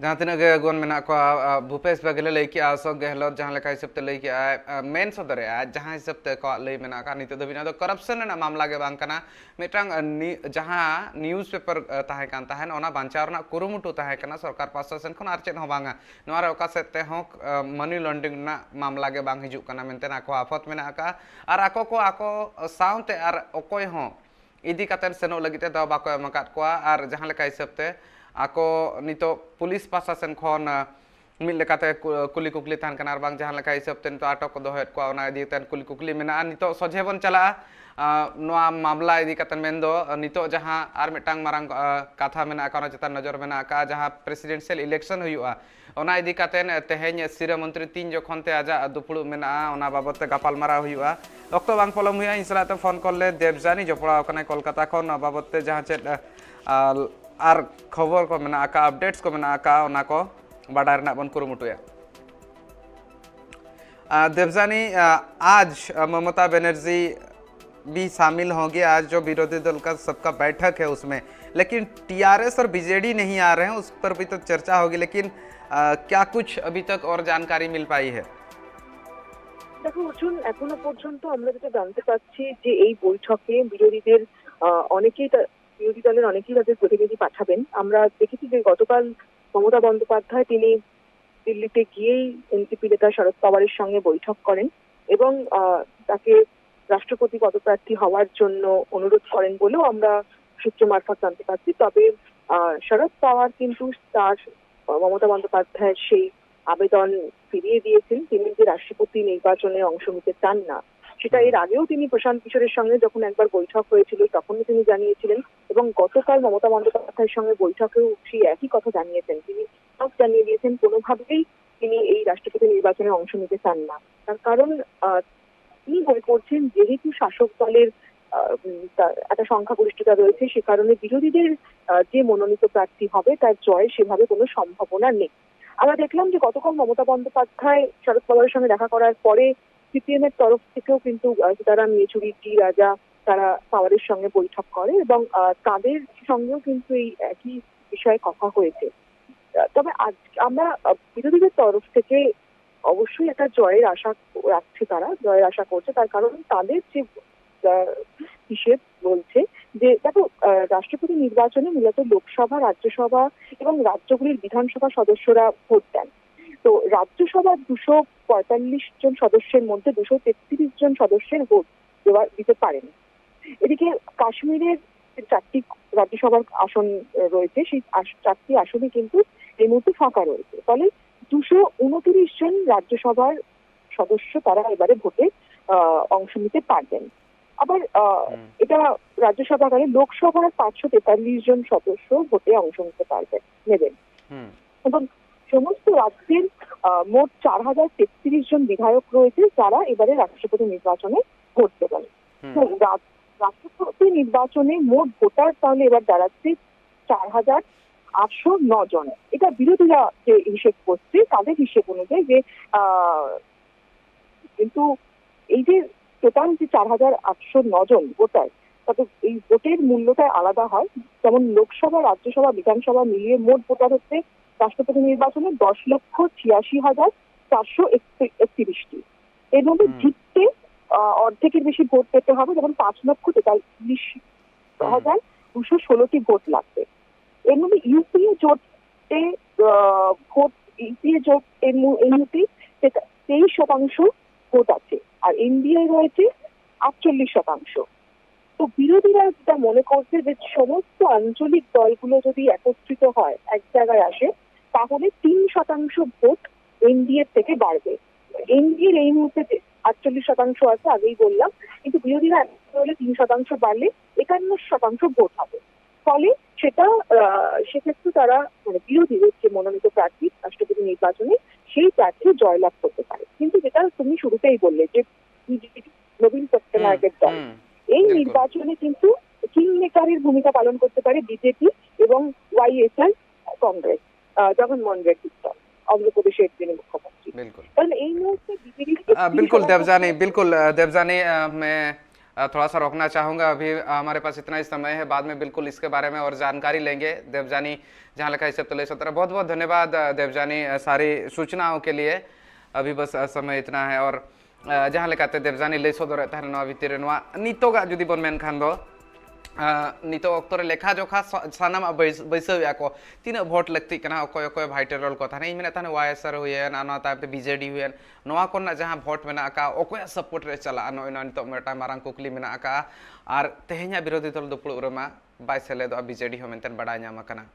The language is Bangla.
जहाँ तीन गुण में भूपेश बघेल लई कि अशोक गहलोत जहाँ लेका हिसाब लई कि मेन सदरे जहाँ हिसाब ते लई में नित दबिना करप्शन मामला के बांग कना मिटांग जहाँ न्यूज़ पेपर ताहे कान ताहेन ओना बांचाव रना कुरुमुटु ताहे कना सरकार पासा सेन खन आर चेद हो बांगा नोआरे ओका सेते हो मनी लॉन्ड्रिंग ना मामला के बांग हिजुक कना मेनते आको आफत में आर आको को आको साउंते आर ओकोय हो इदी कातेन सेनो लगिते दा बाको एमकात कोआ आर जहाँ लेका हिसाब ते आको नितो पुलिस पासा सेन खन मिल लेकाते कुली कुकली तान कना बांग जहाँ लेका हिसाब ते नितो आटक को दोहेत को ओना इदी तेन कुली कुकली मेना नितो सोझे बन चला नोआ मामला इदी कातेन मेंदो नितो जहाँ आर मिटांग मारांग कथा मेना का चेतान नजर मेना का जहाँ प्रेसिडेंशियल इलेक्शन हुआ ओना इदी कातेन तेहेñ सिरा मंत्री तीन जखन ते आजा दुपुड़ु मेना ओना बाबत ते गापालमारा हुआ अक्तो बांग पलम हुआ इन सलाते फोन कॉल ले देवजानी जपड़ा कने कोलकाता खन बाबत ते जहाँ चेत आर खबर को मेना का अपडेट्स को मेना का ओना को बाडार ना बन कुरुमुटुया देवजानी आज ममता बनर्जी भी शामिल होंगे आज जो विरोधी दल का सबका बैठक है उसमें लेकिन टीआरएस और बीजेडी नहीं आ रहे हैं उस पर भी तो चर्चा होगी लेकिन क्या कुछ अभी तक और जानकारी मिल पाई है দেখো অর্জুন এখনো পর্যন্ত আমরা যেটা জানতে পাচ্ছি যে এই বৈঠকে বিরোধী দলের অনেকেই তাদের প্রতিনিধি পাঠাবেন। আমরা দেখেছি যে গতকাল মমতা বন্দ্যোপাধ্যায় তিনি দিল্লিতে গিয়েই এনসিপি নেতা শরদ পাওয়ারের সঙ্গে বৈঠক করেন এবং তাকে রাষ্ট্রপতি পদপ্রার্থী হওয়ার জন্য অনুরোধ করেন বলেও আমরা সূত্র মারফত জানতে পারছি। তবে শরদ পাওয়ার কিন্তু তার মমতা বন্দ্যোপাধ্যায়ের সেই আবেদন ফিরিয়ে দিয়েছেন। তিনি যে রাষ্ট্রপতি নির্বাচনে অংশ নিতে চান না সেটা এর আগেও তিনি প্রশান্ত কিশোরের সঙ্গে যখন একবার বৈঠক হয়েছিল তখনও তিনি জানিয়েছিলেন এবং গতকাল মমতা বন্দ্যোপাধ্যায়ের সঙ্গে বৈঠকেও সেই একই কথা জানিয়েছেন। তিনি জানিয়ে দিয়েছেন কোনোভাবেই তিনি এই রাষ্ট্রপতি নির্বাচনে অংশ নিতে চান না। তার কারণ তিনি মনে করছেন যেহেতু শাসক দলের একটা সংখ্যাগরিষ্ঠতা রয়েছে সে কারণে বিরোধীদের যে মনোনীত প্রার্থী হবে তার জয় সেভাবে কোনো সম্ভাবনা নেই। আমরা দেখলাম যে গতকাল মমতা বন্দ্যোপাধ্যায় শরদ পাওয়ারের সঙ্গে দেখা করার পরে সিপিএম এর তরফ থেকেও কিন্তু সীতারাম ইয়েচুরি টি রাজা তারা পাওয়ারের সঙ্গে বৈঠক করে এবং তাদের সঙ্গেও কিন্তু এই একই বিষয়ে কথা হয়েছে। তবে আজ আমরা বিরোধীদের তরফ থেকে অবশ্যই একটা জয়ের আশা রাখছে, তারা জয়ের আশা করছে। তার কারণ তাদের যে হিসেব বলছে যে দেখো রাষ্ট্রপতি নির্বাচনে মূলত লোকসভা, রাজ্যসভা এবং রাজ্যগুলির বিধানসভা সদস্যরা ভোট দেন। তো রাজ্যসভার 245 জন সদস্যের মধ্যে 233 জন সদস্যের ভোট দিতে পারেন। এদিকে কাশ্মীরের 4টি রাজ্যসভার আসন রয়েছে, সেই 4টি আসনে কিন্তু এই মুহূর্তে ফাঁকা রয়েছে। ফলে 229 জন রাজ্যসভার সদস্য তারা এবারে ভোটে অংশ নিতে পারবেন। আবার এটা রাজ্যসভা কালে লোকসভার 543 জন সদস্য ভোটে অংশ নিতে নেবেন এবং সমস্ত রাজ্যের মোট 4033 জন বিধায়ক রয়েছে যারা এবারে রাষ্ট্রপতি নির্বাচনে ভোট দেবেন। রাষ্ট্রপতি নির্বাচনে মোট ভোটার তাহলে এবার দাঁড়াচ্ছে 4809 জন। এটা বিরোধীরা যে হিসেব করছে তাদের হিসেব অনুযায়ী যে কিন্তু এই যে টোটাল যে 4809 জন ভোটার তাতে এই ভোটের মূল্যটা আলাদা হয়। যেমন লোকসভা, রাজ্যসভা, বিধানসভা মিলিয়ে মোট ভোটার হচ্ছে রাষ্ট্রপতি নির্বাচনে 10,86,431টি। এর মধ্যে জিততে অর্ধেকের বেশি ভোট পেতে হবে, যেমন 5,43,216টি ভোট লাগবে। এর মধ্যে ইউপিএ জোটে এই মুহূর্তে 23% ভোট আছে আর এনডিএ রয়েছে 48%। তো বিরোধীরা যেটা মনে করছে যে সমস্ত আঞ্চলিক দলগুলো যদি একত্রিত হয় এক জায়গায় আসে তাহলে 3% ভোট এনডিএ থেকে বাড়বে। এনডিএর এই মুহূর্তে 48% আছে আগেই বললাম, কিন্তু বিরোধীরা হলে 3% বাড়লে 51% ভোট হবে। ফলে সেক্ষেত্রে তারা মানে বিরোধীদের যে মনোনীত প্রার্থী রাষ্ট্রপতি নির্বাচনে সেই প্রার্থী জয়লাভ করতে পারে। কিন্তু যেটা তুমি শুরুতেই বললে যে নবীন পট্টনায়কের দল এই নির্বাচনে কিন্তু কিং মেকারের ভূমিকা পালন করতে পারে বিজেপি এবং ওয়াইএসআর কংগ্রেস, জগনমোহন রেড্ডির দল অন্ধ্রপ্রদেশের যিনি মুখ্যমন্ত্রী। কারণ এই মুহূর্তে বিজেপি बिल्कुल देवजानी मैं थोड़ा सा रोकना चाहूँगा। अभी हमारे पास इतना ही समय है, बाद में बिल्कुल इसके बारे में और जानकारी लेंगे। देवजानी जहाँ लिखा हिसाब तो ले सकता बहुत बहुत धन्यवाद देवजानी सारी सूचनाओं के लिए। अभी बस समय इतना है और जहाँ लेकाते देवजानी ले सदर तहन भितर नितोगा जुदी बन मेन खान दो नितो अक्तो रे लेखा जोखा सानाम बैसव को तीन भोट लगती कना अकोय अकोय भाइटर रोल को थाने इमेना थाने वायसर हुएन आना ताते बीजेडी हुएन नोआ कोना जहां भोट मेना का अकोय सपोर्ट रे चला नो इन नितो मेटा मारंग कुकली मेना का आर तेहेኛ विरोधी दल दुपुड़ रमा बाय सेले दो बीजेडी हो मेनतेन बड़ा ᱧᱟᱢ ᱟᱠᱟᱱᱟ।